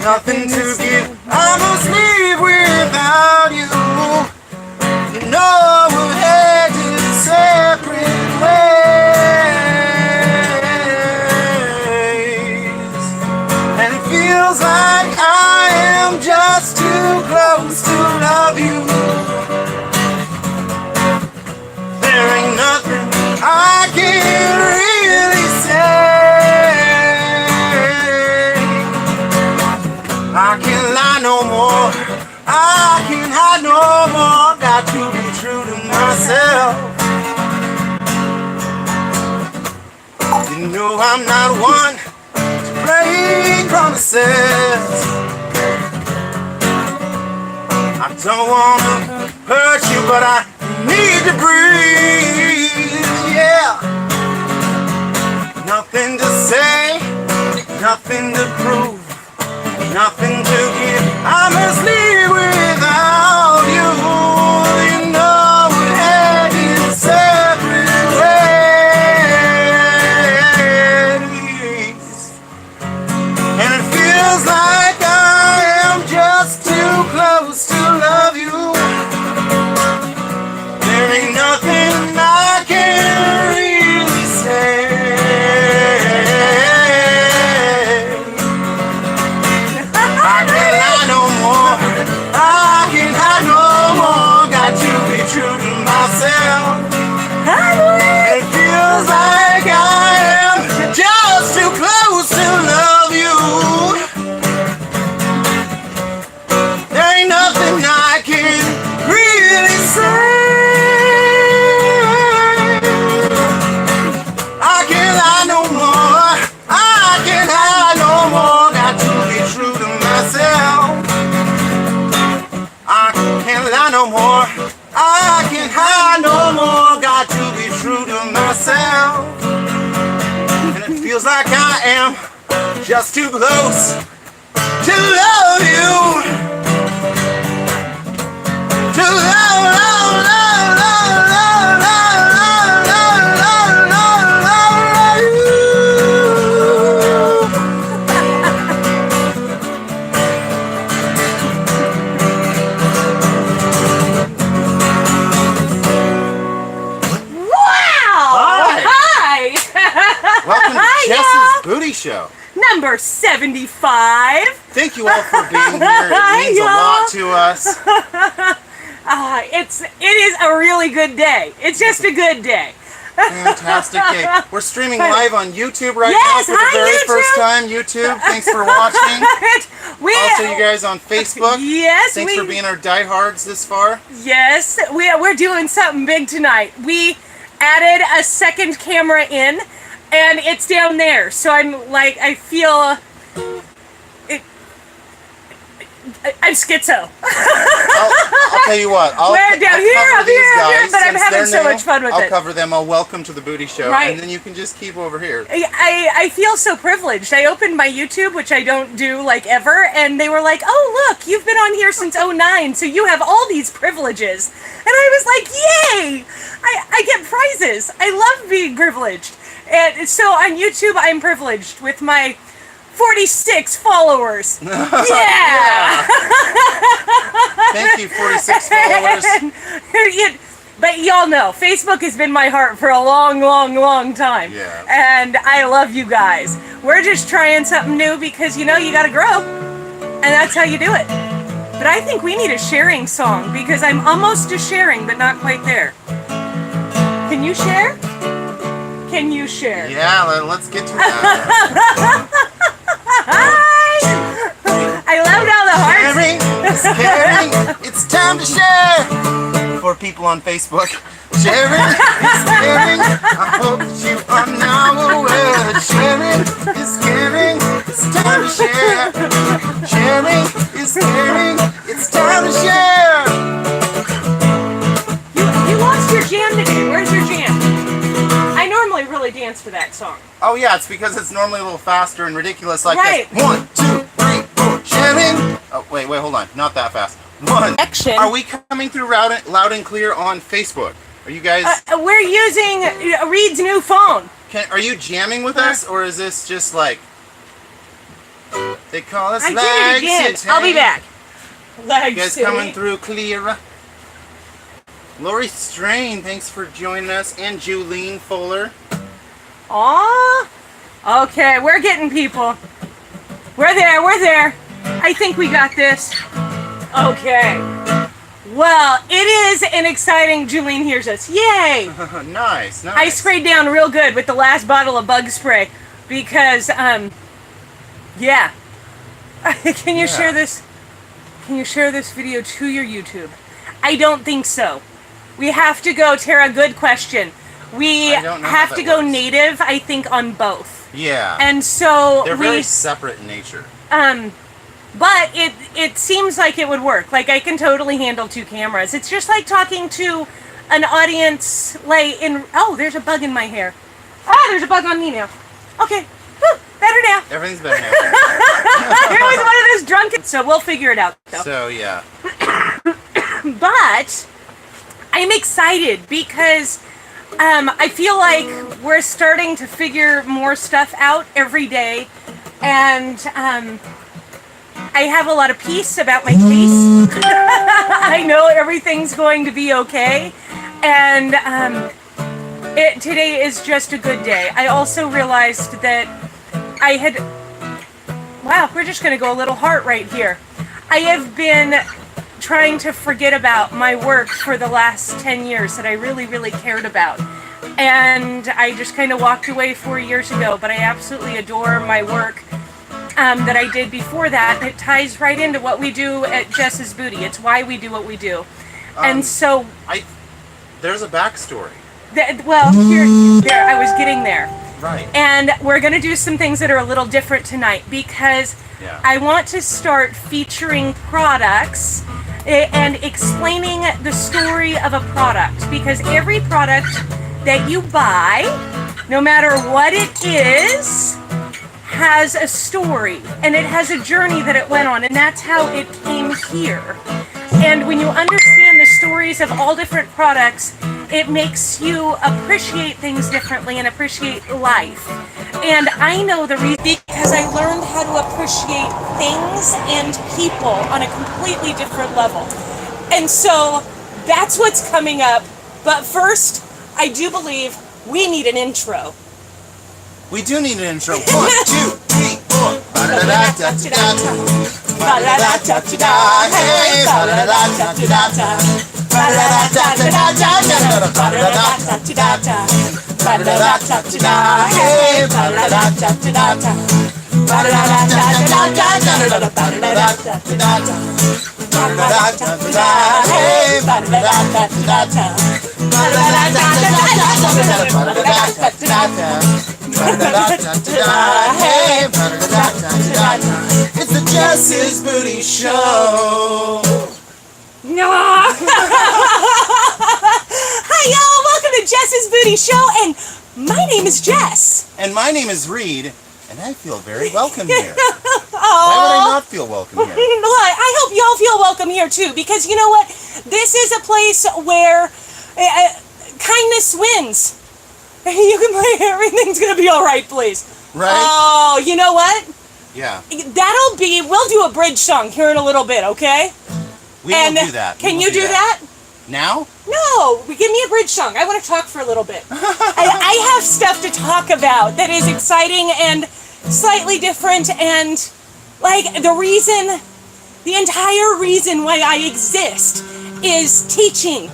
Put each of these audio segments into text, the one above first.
nothing to give. I must leave without you. You know we're headed separate ways, and it feels like I am just too close to love you. There ain't nothing I can really say. I can't lie no more. I can't hide no more. Got to be true to myself. You know I'm not one to break promises. I don't wanna hurt you, but I need to breathe. Yeah. Nothing to say, nothing to prove, nothing to give. I must leave without you. You know we're headed separate ways, and it feels like I am just too close to love you. There ain't nothing I can really say. I can't lie no more. I can't hide no more. Got to be true to myself. It feels like I am just too close to love you. There ain't nothing I can really say. I can't lie no more. I can't hide no more. Got to be true to myself. I can't lie no more. I can't hide no more. Got to be true to myself. And it feels like I am just too close to love you. To love, love, love, love, love, love, love, love, love, love, love you. Wow! Hi! Welcome Hi, to Jess's Booty Show. Number 75. Thank you all for being here. It means a lot to us. It is a really good day. It's just a good day. Fantastic day. We're streaming live on YouTube right Yes, now for the hi, very YouTube. first time. YouTube, thanks for watching. Also, you guys on Facebook. Yes, Thanks for being our diehards this far. Yes, we're doing something big tonight. We added a second camera in, and it's down there. So I feel I'm schizo. I'll tell you what. We're down here, up here, but I'm having so much fun with it. I'll cover them. I'll welcome to the Booty Show, Right. and then you can just keep over here. I feel so privileged. I opened my YouTube, which I don't do like ever, and they were like, "Oh, look, you've been on here since '09, so you have all these privileges." And I was like, "Yay! I get prizes. I love being privileged." And so on YouTube, I'm privileged with my 46 followers. Yeah. Thank you, 46 followers. But y'all know, Facebook has been my heart for a long, long, long time. Yeah. And I love you guys. We're just trying something new because, you gotta grow. And that's how you do it. But I think we need a sharing song because I'm almost to sharing, but not quite there. Can you share? Can you share? Yeah, let's get to that. Hi! I loved all the hearts. Sharing, it's time to share. For people on Facebook, sharing is caring. I hope that you are now aware that sharing is caring. It's time to share. Sharing is caring. It's time to share. You lost your jam today. Where's your jam? I normally really dance to that song. Oh yeah, it's because it's normally a little faster and ridiculous like Right. this. 1, 2, 3, 4, sharing. Oh wait, hold on, not that fast. 1. Action. Are we coming through loud and clear on Facebook? Are you guys? We're using Reed's new phone. Are you jamming with us, or is this just like? They call us I did Leg it again. City. I'll be back. Leg You guys City. coming through clear. Lori Strain, thanks for joining us. And Julene Fuller. Aw. Okay, we're getting people. We're there, we're there. I think we got this. Okay. Well, it is an exciting, Julene hears us. Yay! Nice, nice. I sprayed down real good with the last bottle of bug spray because, yeah. Can you share this? Can you share this video to your YouTube? I don't think so. We have to go, Tara, good question. We I don't know have how to that go works. native, I think, on both. Yeah. And so They're we, very separate in nature. but it seems like it would work. Like I can totally handle 2 cameras. It's just like talking to an audience, like in, oh, there's a bug in my hair. Ah, there's a bug on me now. Okay, whew, better now. Everything's better now. It was one of those drunken, so we'll figure it out though. So, yeah. But I'm excited because I feel like we're starting to figure more stuff out every day, and I have a lot of peace about my case. I know everything's going to be okay, and today is just a good day. I also realized that I had, wow, we're just going to go a little heart right here. I have been trying to forget about my work for the last 10 years that I really, really cared about. And I just kind of walked away 4 years ago, but I absolutely adore my work that I did before that. It ties right into what we do at Jess's Booty. It's why we do what we do. And so... There's a backstory. Well, there, I was getting there. Right. And we're going to do some things that are a little different tonight because I want to start featuring products and explaining the story of a product, because every product that you buy, no matter what it is, has a story and it has a journey that it went on, and that's how it came here. And when you understand the stories of all different products, it makes you appreciate things differently and appreciate life. And I know the reason because I learned how to appreciate things and people on a completely different level. And so that's what's coming up. But first, I do believe we need an intro. We do need an intro. 1, 2, 3, 4. Ba-da-da-da-da-da. Ba-da-da-da-da-da. Hey, ba-da-da-da-da-da. Ba-da-da-da-da-da-da. Ba-da-da-da-da-da. Ba-da-da-da-da-da. Hey, ba-da-da-da-da-da. Ba-da-da-da-da-da-da. Ba-da-da-da-da-da. Ba-da-da-da-da. Hey, ba-da-da-da-da-da. It's the Jess's Booty Show. No. Hi y'all, welcome to Jess's Booty Show, and my name is Jess. And my name is Reed, and I feel very welcome here. Why would I not feel welcome here? I hope y'all feel welcome here too, because you know what? This is a place where kindness wins. You can play everything's gonna be alright, please. Right? Oh, you know what? Yeah. We'll do a bridge song here in a little bit, okay? We will do that. Can you do that? Now? No, give me a bridge song. I want to talk for a little bit. I have stuff to talk about that is exciting and slightly different, and like the entire reason why I exist is teaching.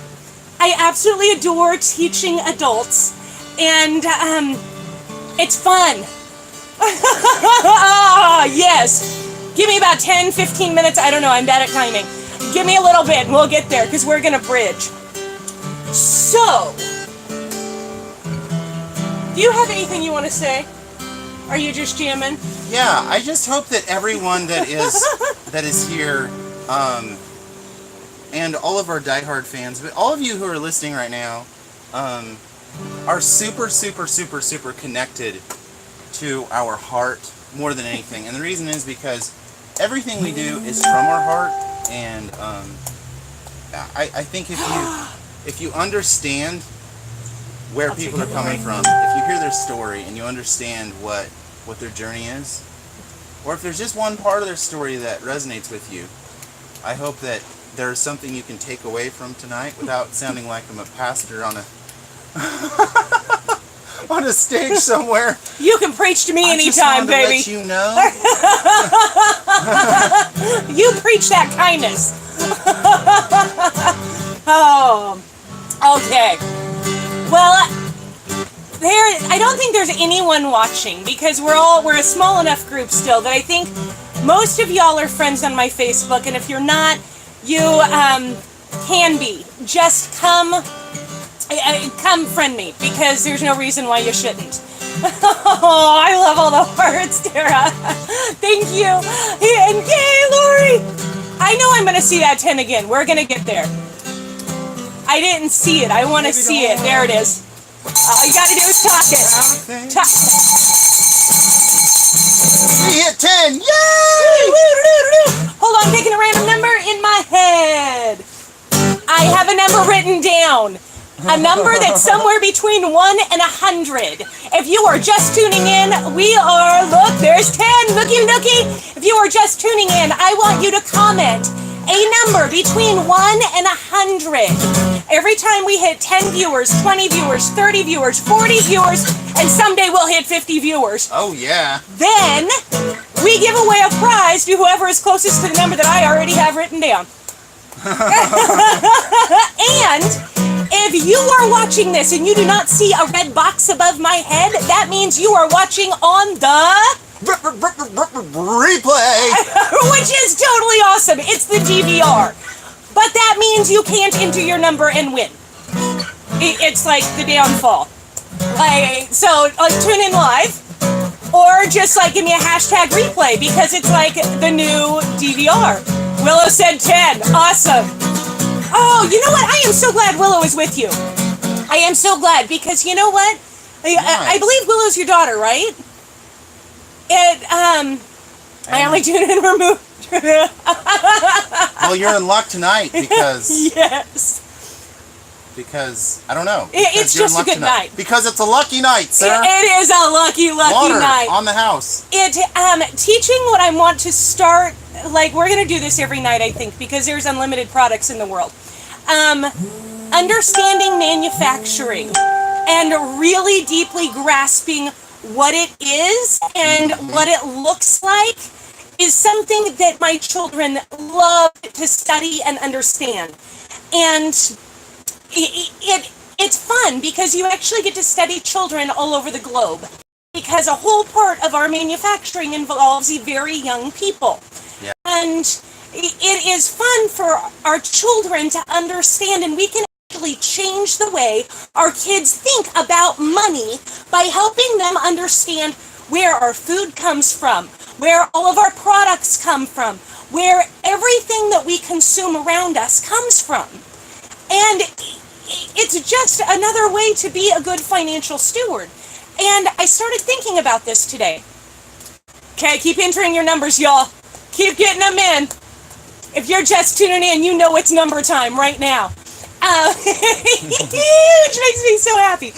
I absolutely adore teaching adults, and it's fun. Yes. Give me about 10, 15 minutes. I don't know. I'm bad at timing. Give me a little bit and we'll get there because we're going to bridge. So, do you have anything you want to say? Are you just jamming? Yeah, I just hope that everyone that is here, and all of our diehard fans, but all of you who are listening right now, are super, super, super, super connected to our heart more than anything. And the reason is because everything we do is from our heart, and I think if you understand where people are coming from, if you hear their story and you understand what their journey is, or if there's just one part of their story that resonates with you, I hope that there's something you can take away from tonight without sounding like I'm a pastor on a on a stage somewhere. You can preach to me anytime, baby. Let you know. You preach that kindness. Oh, okay. Well, I don't think there's anyone watching because we're a small enough group still that I think most of y'all are friends on my Facebook, and if you're not, you can be. Just come friend me because there's no reason why you shouldn't. Oh, I love all the hearts, Tara. Thank you. And yay, Lori. I know I'm going to see that 10 again. We're going to get there. I didn't see it. I want to see it. There it is. All you got to do is talk it. We hit 10. Yay! Hold on, picking a random number in my head. I have a number written down. A number that's somewhere between 1 and 100. If you are just tuning in, look, there's 10. Looky, looky. If you are just tuning in, I want you to comment a number between 1 and 100. Every time we hit 10 viewers, 20 viewers, 30 viewers, 40 viewers, and someday we'll hit 50 viewers. Oh, yeah. Then we give away a prize to whoever is closest to the number that I already have written down. And if you are watching this and you do not see a red box above my head, that means you are watching on the replay, which is totally awesome. It's the DVR. But that means you can't enter your number and win. It's like the downfall. So tune in live, or just give me a hashtag replay because it's like the new DVR. Willow said 10. Awesome. Oh, you know what? I am so glad Willow is with you. I am so glad because you know what? I believe Willow's your daughter, right? I only tune in and remove. Well, you're in luck tonight because yes. Because I don't know. It's just a good night. Because it's a lucky night, sir. It is a lucky Water night. on the house. Teaching what I want to start. We're gonna do this every night, I think, because there's unlimited products in the world. Understanding manufacturing and really deeply grasping what it is and what it looks like is something that my children love to study and understand. And it's fun because you actually get to study children all over the globe because a whole part of our manufacturing involves very young people. Yeah. And it is fun for our children to understand, and we can actually change the way our kids think about money by helping them understand where our food comes from, where all of our products come from, where everything that we consume around us comes from. And it's just another way to be a good financial steward. And I started thinking about this today. Okay, keep entering your numbers, y'all. Keep getting them in. If you're just tuning in, you know it's number time right now. Which makes me so happy.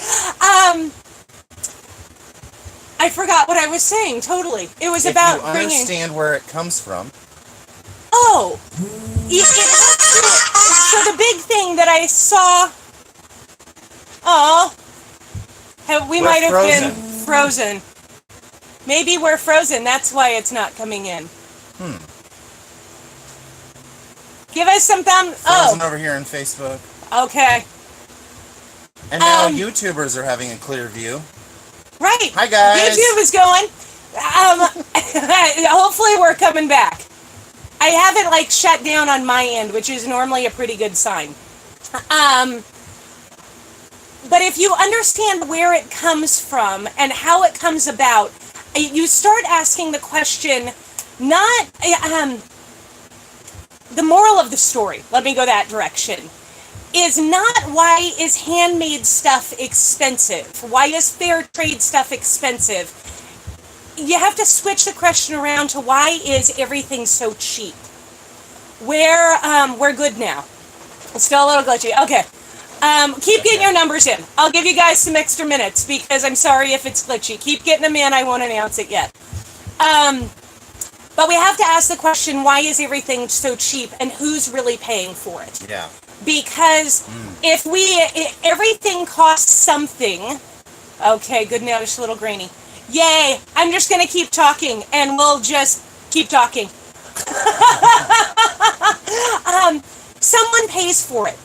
I forgot what I was saying, totally. It was about If you understand where it comes from. Oh. It has to, so the big thing that I saw... Oh. We might have been frozen. Maybe we're frozen, that's why it's not coming in. Give us some thumbs. Frozen over here on Facebook. Okay. And now YouTubers are having a clear view. Right. Hi, guys. YouTube is going. Hopefully we're coming back. I haven't shut down on my end, which is normally a pretty good sign. But if you understand where it comes from and how it comes about, you start asking the question, not the moral of the story, let me go that direction, is not why is handmade stuff expensive? Why is fair trade stuff expensive? You have to switch the question around to why is everything so cheap? We're good now. It's still a little glitchy. Okay. Keep getting your numbers in. I'll give you guys some extra minutes because I'm sorry if it's glitchy. Keep getting them in. I won't announce it yet. But we have to ask the question, why is everything so cheap and who's really paying for it? Yeah. Because if everything costs something, okay, good now, it's a little grainy. Yay, I'm just going to keep talking and we'll just keep talking. Someone pays for it.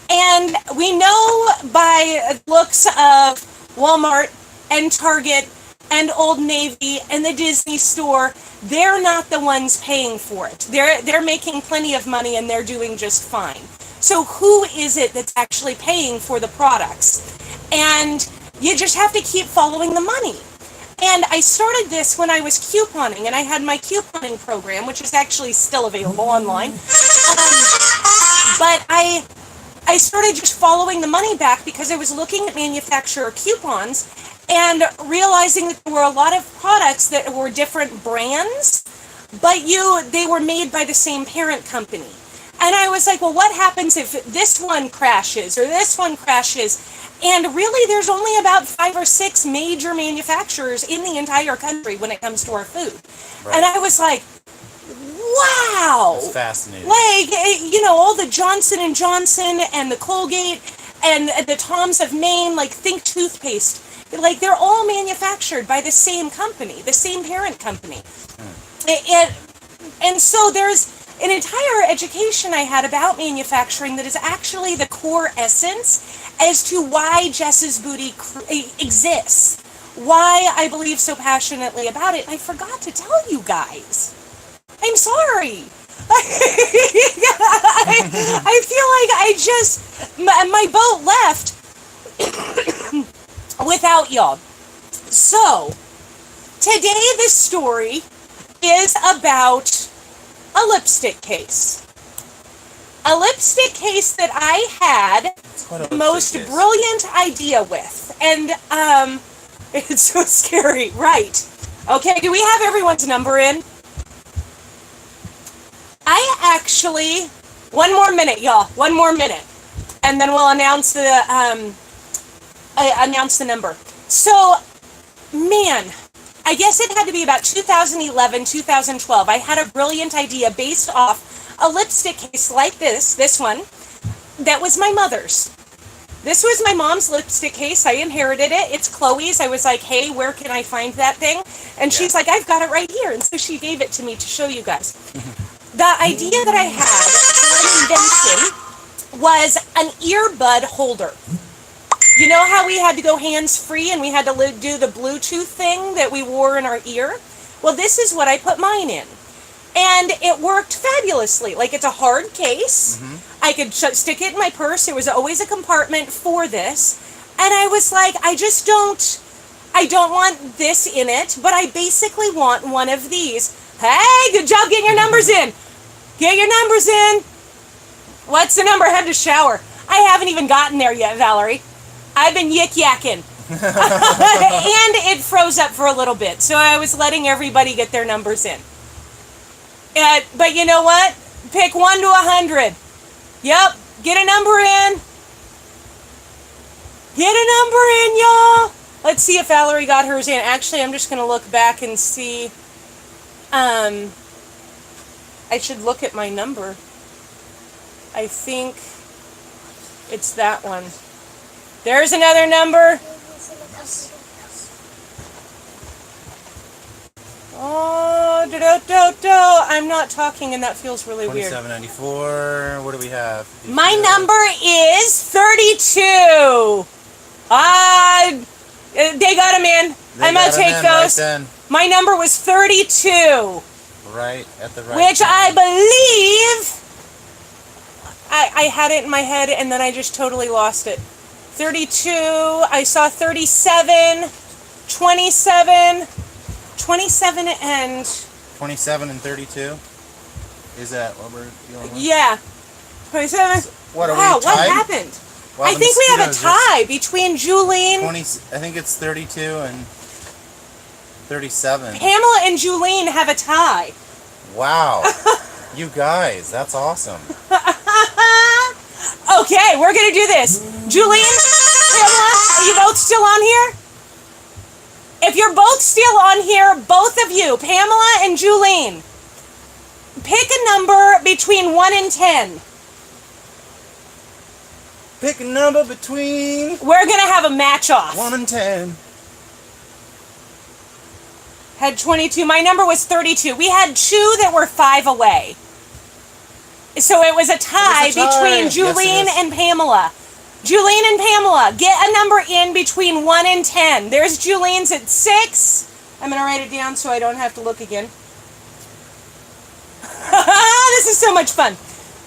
And we know by looks of Walmart and Target and Old Navy and the Disney store, they're not the ones paying for it. They're making plenty of money and they're doing just fine. So who is it that's actually paying for the products? And you just have to keep following the money. And I started this when I was couponing, and I had my couponing program, which is actually still available online. But I started just following the money back because I was looking at manufacturer coupons and realizing that there were a lot of products that were different brands, but they were made by the same parent company. And I was like, well, what happens if this one crashes or this one crashes? And really, there's only about 5 or 6 major manufacturers in the entire country when it comes to our food. Right. And I was like, wow. That's fascinating. Like, all the Johnson & Johnson and the Colgate and the Toms of Maine, like, think toothpaste. Like, they're all manufactured by the same company, the same parent company. And so there's an entire education I had about manufacturing that is actually the core essence as to why Jess's Booty exists, why I believe so passionately about it. I forgot to tell you guys. I'm sorry. I feel like my boat left without y'all. So, today this story is about a lipstick case. A lipstick case that I had the most brilliant idea with. And, it's so scary. Right. Okay, do we have everyone's number in? I actually... One more minute, y'all. One more minute. And then we'll announce the number. So, man... I guess it had to be about 2011, 2012. I had a brilliant idea based off a lipstick case like this one, that was my mother's. This was my mom's lipstick case. I inherited it. It's Chloe's. I was like, hey, where can I find that thing? And she's like, I've got it right here. And so she gave it to me to show you guys. The idea that I had for an invention was an earbud holder. You know how we had to go hands-free and we had to do the Bluetooth thing that we wore in our ear? Well, this is what I put mine in. And it worked fabulously. Like, it's a hard case. I could stick it in my purse. There was always a compartment for this. And I was like, I don't want this in it, but I basically want one of these. Hey, good job getting your numbers in. Get your numbers in. What's the number? I had to shower. I haven't even gotten there yet, Valerie. I've been yik-yakking. And it froze up for a little bit, so I was letting everybody get their numbers in. But you know what? Pick 1 to 100. Yep, get a number in. Get a number in, y'all. Let's see if Valerie got hers in. Actually, I'm just going to look back and see. I should look at my number. I think it's that one. There's another number. Oh, I'm not talking and that feels really weird. 2794. What do we have? My number is 32. They got them in. I'm going to take those. Right, my number was 32. Right at the right. Which time. I believe I had it in my head and then I just totally lost it. 32, I saw 37, 27 and... 27 and 32? Is that what we're dealing with? Yeah. 27. What, are wow, we tied? What happened? Well, I think we have a tie between Julene... I think it's 32 and 37. Pamela and Julene have a tie. Wow. You guys, that's awesome. Okay, we're going to do this. Julene, Pamela, are you both still on here? If you're both still on here, both of you, Pamela and Julene, Pick a number between 1 and 10. Pick a number between We're going to have a match off. 1 and 10. Had 22. My number was 32. We had 2 that were 5 away. So it was a tie, between Julene and Pamela. Julene and Pamela, get a number in between 1 and 10. There's Julene's at 6. I'm going to write it down so I don't have to look again. This is so much fun.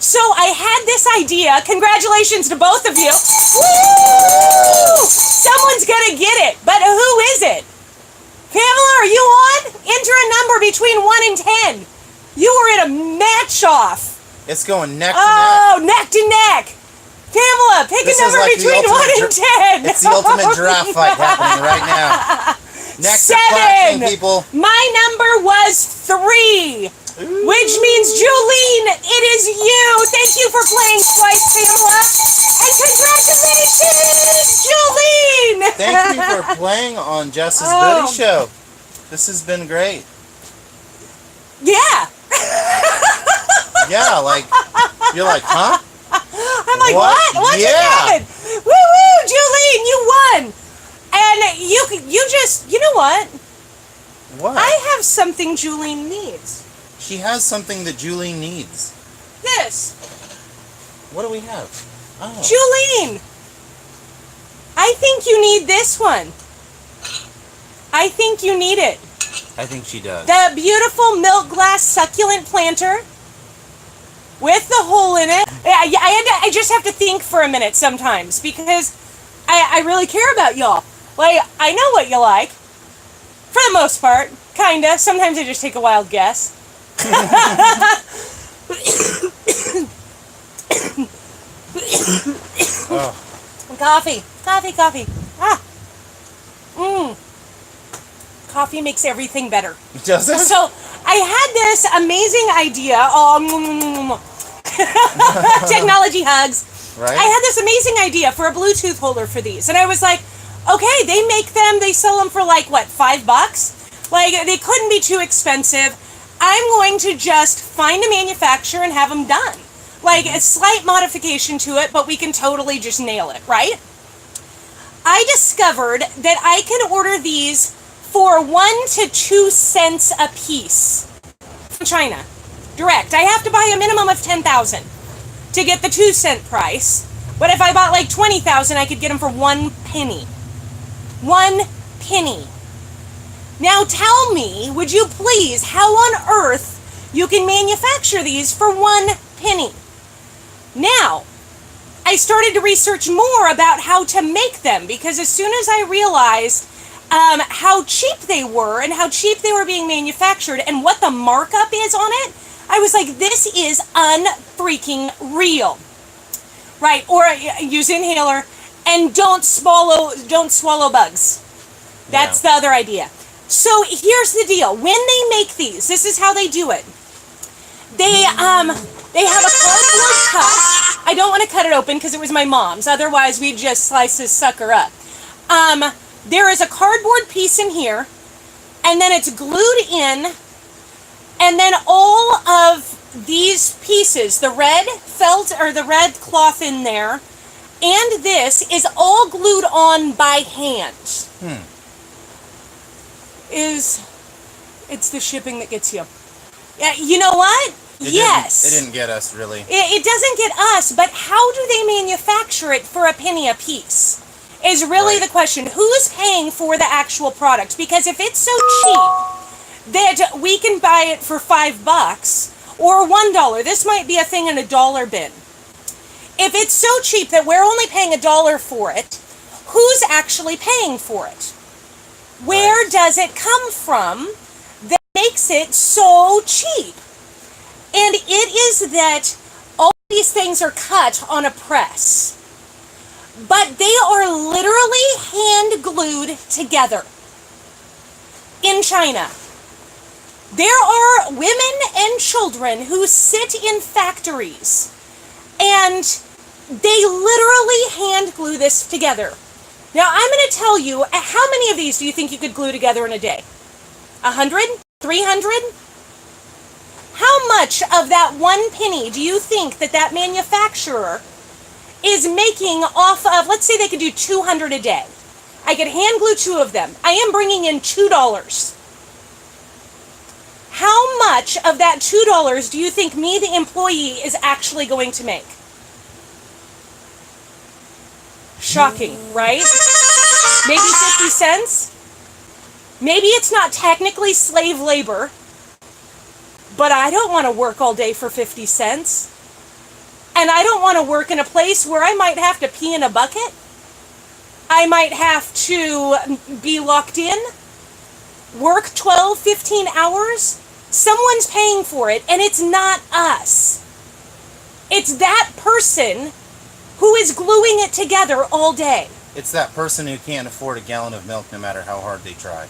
So I had this idea. Congratulations to both of you. Woo! Someone's going to get it. But who is it? Pamela, are you on? Enter a number between 1 and 10. You were in a match off. It's going neck to neck. Oh, neck to neck. Pamela, pick a number between 1 and 10. It's the ultimate giraffe fight happening right now. Next 7. people. My number was 3. Ooh. Which means, Julene, it is you. Thank you for playing twice, Pamela. And congratulations, Julene. Thank you for playing on Jess's Goody Show. This has been great. Yeah. Yeah, like, you're like, huh? I'm like, what? What just Yeah. happened? Woo-woo, Julene, you won. And you just, you know what? What? I have something Julene needs. She has something that Julie needs. This. What do we have? Oh. Julene, I think you need this one. I think you need it. I think she does. The beautiful milk glass succulent planter with the hole in it. I just have to think for a minute sometimes because I really care about y'all. Like, I know what you like. For the most part. Kinda. Sometimes I just take a wild guess. Oh. Coffee. Ah. Coffee makes everything better. Does it? So I had this amazing idea. Technology hugs. Right? I had this amazing idea for a Bluetooth holder for these. And I was like, okay, they make them, they sell them for like, what, $5? Like, they couldn't be too expensive. I'm going to just find a manufacturer and have them done. Like, a slight modification to it, but we can totally just nail it, right? I discovered that I can order these for 1 to 2 cents a piece from China. Direct. I have to buy a minimum of 10,000 to get the 2-cent price. But if I bought like 20,000, I could get them for 1 penny. 1 penny. Now tell me, would you please, how on earth you can manufacture these for 1 penny? Now, I started to research more about how to make them because as soon as I realized how cheap they were and how cheap they were being manufactured and what the markup is on it, I was like, this is unfreaking real. Right, or use inhaler and don't swallow bugs. That's the other idea. So here's the deal. When they make these, this is how they do it. They have a cardboard cup. I don't want to cut it open because it was my mom's. Otherwise, we'd just slice this sucker up. There is a cardboard piece in here, and then it's glued in, and then all of these pieces, the red felt or the red cloth in there, and this is all glued on by hand. It's the shipping that gets you. Yeah, you know what? Yes. It didn't get us, really. It doesn't get us, but how do they manufacture it for a penny a piece? Is really the question. Who's paying for the actual product? Because if it's so cheap that we can buy it for $5 or $1, this might be a thing in a dollar bin. If it's so cheap that we're only paying $1 for it, who's actually paying for it? Where does it come from that makes it so cheap? And it is that all these things are cut on a press. But they are literally hand glued together in China. There are women and children who sit in factories and they literally hand glue this together. Now I'm going to tell you, how many of these do you think you could glue together in a day? 100? 300? How much of that 1 penny do you think that manufacturer is making off of, let's say they could do 200 a day. I could hand glue 2 of them. I am bringing in $2. How much of that $2 do you think me, the employee, is actually going to make? Shocking, right? Maybe 50 cents? Maybe it's not technically slave labor, but I don't want to work all day for 50 cents. And I don't want to work in a place where I might have to pee in a bucket. I might have to be locked in, work 12, 15 hours. Someone's paying for it, and it's not us. It's that person who is gluing it together all day. It's that person who can't afford a gallon of milk no matter how hard they try.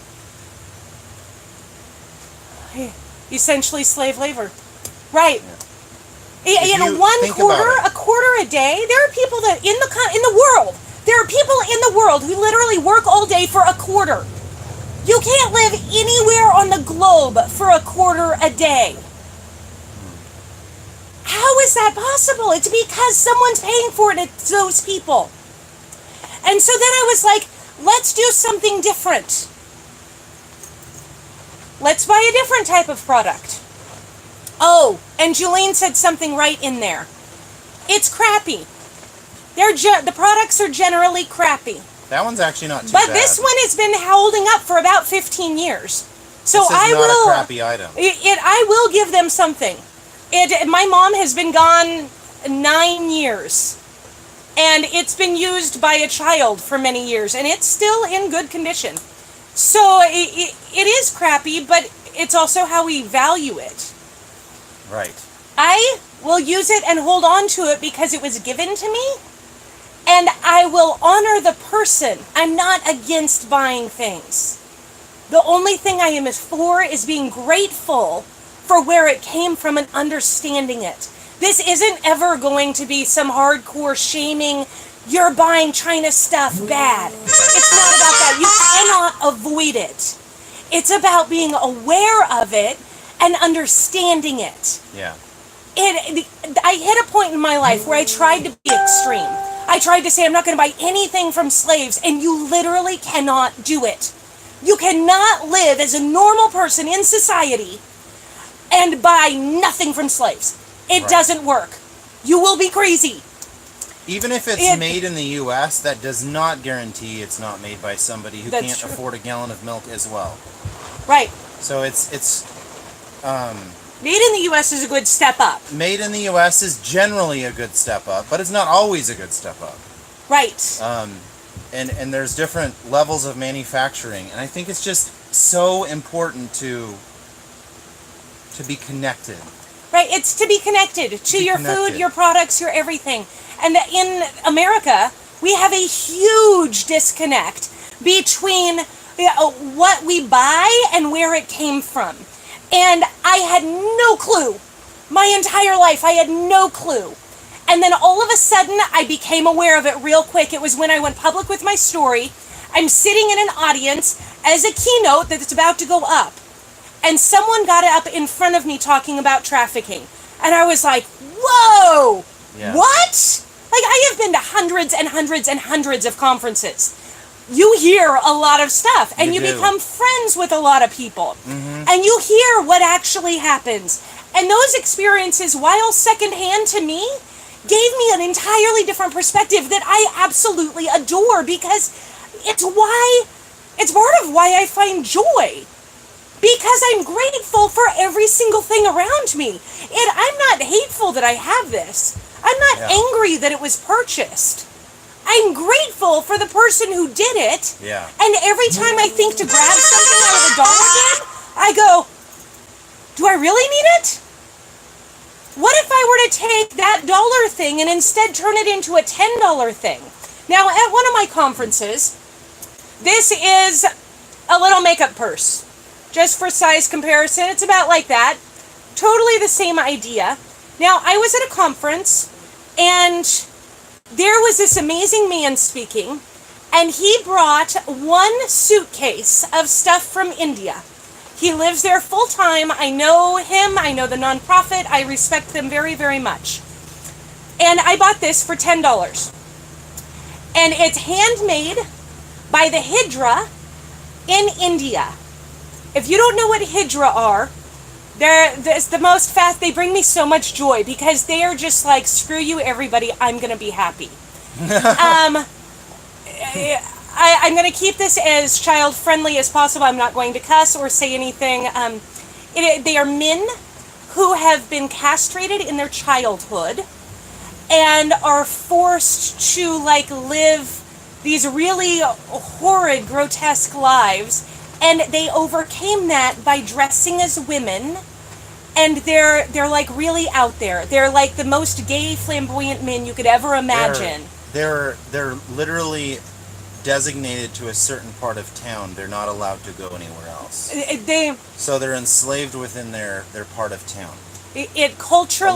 Essentially slave labor. Right. Yeah. You know, a quarter a day. There are people that in the world, there are people in the world who literally work all day for a quarter. You can't live anywhere on the globe for a quarter a day. How is that possible? It's because someone's paying for it. It's those people. And so then I was like, let's do something different. Let's buy a different type of product. Oh, and Julene said something right in there. It's crappy. The products are generally crappy. That one's actually not too bad. But this one has been holding up for about 15 years. So this is I not will. a crappy item. I will give them something. My mom has been gone 9 years, and it's been used by a child for many years, and it's still in good condition. So it is crappy, but it's also how we value it. Right. I will use it and hold on to it because it was given to me, and I will honor the person. I'm not against buying things. The only thing I am for is being grateful for where it came from and understanding it. This isn't ever going to be some hardcore shaming, you're buying China stuff bad. It's not about that. You cannot avoid it. It's about being aware of it and understanding it. Yeah. I hit a point in my life where I tried to be extreme. I tried to say I'm not going to buy anything from slaves, and you literally cannot do it. You cannot live as a normal person in society and buy nothing from slaves. It doesn't work. You will be crazy. Even if it's made in the U.S., that does not guarantee it's not made by somebody who can't afford a gallon of milk as well. Right. So it's made in the U.S. is a good step up. Made in the U.S. is generally a good step up, but it's not always a good step up. Right. And there's different levels of manufacturing, and I think it's just so important to be connected. Right, it's to be connected to your food, your products, your everything. And in America, we have a huge disconnect between what we buy and where it came from. And I had no clue. My entire life, I had no clue. And then all of a sudden, I became aware of it real quick. It was when I went public with my story. I'm sitting in an audience as a keynote that's about to go up. And someone got up in front of me talking about trafficking. And I was like, whoa, what? Like, I have been to hundreds and hundreds and hundreds of conferences. You hear a lot of stuff, and you become friends with a lot of people. Mm-hmm. And you hear what actually happens. And those experiences, while secondhand to me, gave me an entirely different perspective that I absolutely adore, because it's part of why I find joy. Because I'm grateful for every single thing around me. And I'm not hateful that I have this. I'm not angry that it was purchased. I'm grateful for the person who did it. Yeah. And every time I think to grab something out of the dollar bin, I go, do I really need it? What if I were to take that dollar thing and instead turn it into a $10 thing? Now, at one of my conferences, this is a little makeup purse. Just for size comparison, it's about like that. Totally the same idea. Now, I was at a conference, and there was this amazing man speaking, and he brought one suitcase of stuff from India. He lives there full time. I know him. I know the nonprofit. I respect them very, very much. And I bought this for $10. And it's handmade by the Hydra in India. If you don't know what Hydra are, it's the most fast. They bring me so much joy because they are just like, screw you, everybody. I'm going to be happy. I'm going to keep this as child friendly as possible. I'm not going to cuss or say anything. They are men who have been castrated in their childhood and are forced to like live these really horrid, grotesque lives, and they overcame that by dressing as women, and they're like really out there. They're like the most gay, flamboyant men you could ever imagine. They're literally designated to a certain part of town. They're not allowed to go anywhere else. So they're enslaved within their part of town. It culturally